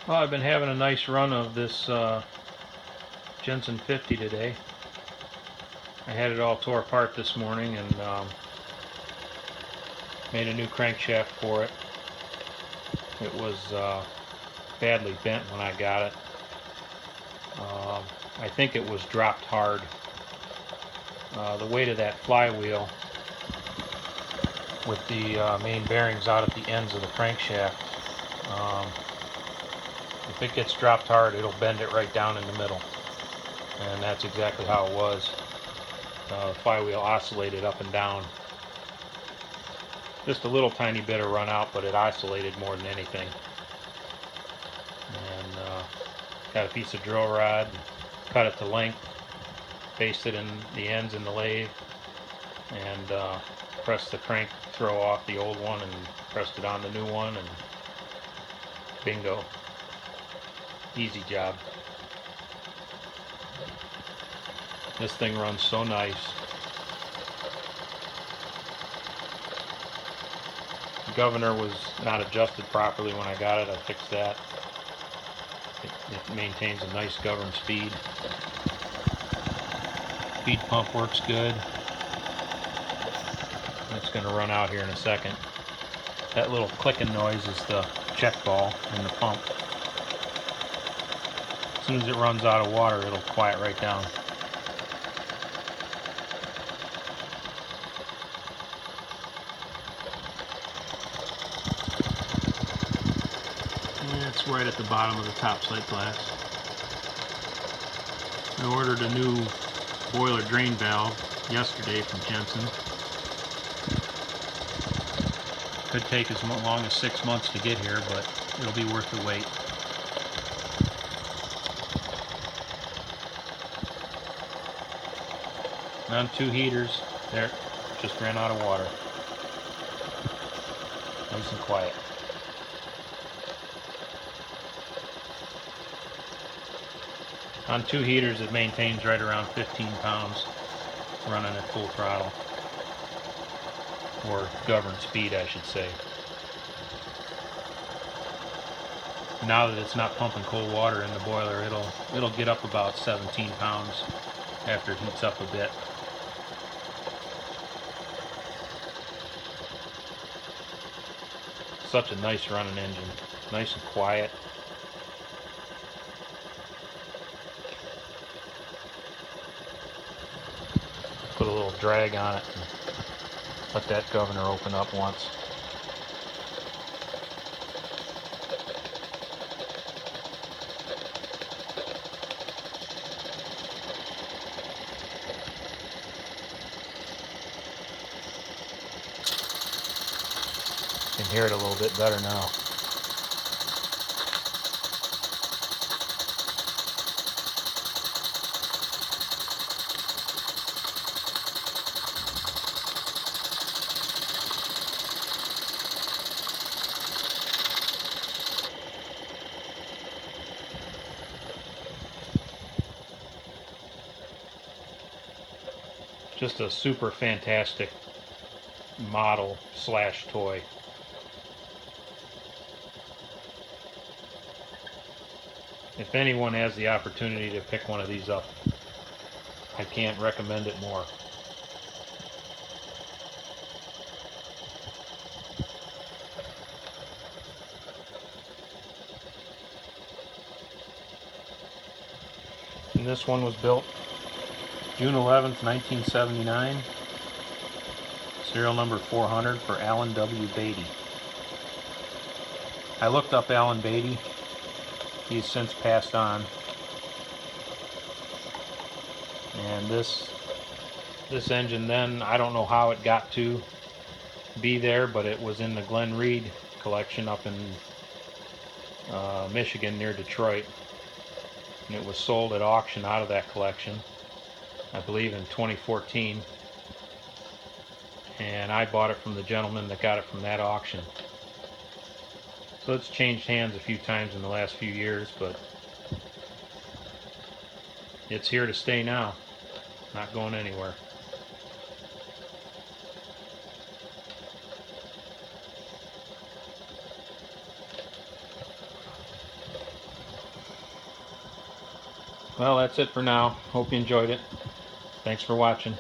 Well, I've been having a nice run of this Jensen 50 today. I had it all tore apart this morning and made a new crankshaft for it. It was badly bent when I got it. I think it was dropped hard. The weight of that flywheel with the main bearings out at the ends of the crankshaft, if it gets dropped hard, it'll bend it right down in the middle. And that's exactly how it was. The flywheel oscillated up and down. Just a little tiny bit of run out, but it oscillated more than anything. And got a piece of drill rod, cut it to length, pasted in the ends in the lathe, and pressed the crank throw off the old one and pressed it on the new one, and bingo. Easy job. This thing runs so nice. The governor was not adjusted properly when I got it. I fixed that. It maintains a nice governed speed. Feed pump works good. It's going to run out here in a second. That little clicking noise is the check ball in the pump. As soon as it runs out of water, it'll quiet right down. And it's right at the bottom of the top sight glass. I ordered a new boiler drain valve yesterday from Jensen. Could take as long as 6 months to get here, but it'll be worth the wait. On 2 heaters, there, just ran out of water. Nice and quiet. On 2 heaters, it maintains right around 15 pounds, running at full throttle, or governed speed, I should say. Now that it's not pumping cold water in the boiler, it'll get up about 17 pounds after it heats up a bit. Such a nice running engine, nice and quiet. Put a little drag on it and let that governor open up once. You can hear it a little bit better now. Just a super fantastic model slash toy. If anyone has the opportunity to pick one of these up, I can't recommend it more. And this one was built June 11th, 1979. Serial number 400 for Alan W. Beatty. I looked up Alan Beatty. He's since passed on. And this engine then, I don't know how it got to be there, but it was in the Glen Reed collection up in Michigan near Detroit. And it was sold at auction out of that collection, I believe in 2014. And I bought it from the gentleman that got it from that auction. So it's changed hands a few times in the last few years, but it's here to stay now, not going anywhere. Well, that's it for now. Hope you enjoyed it. Thanks for watching.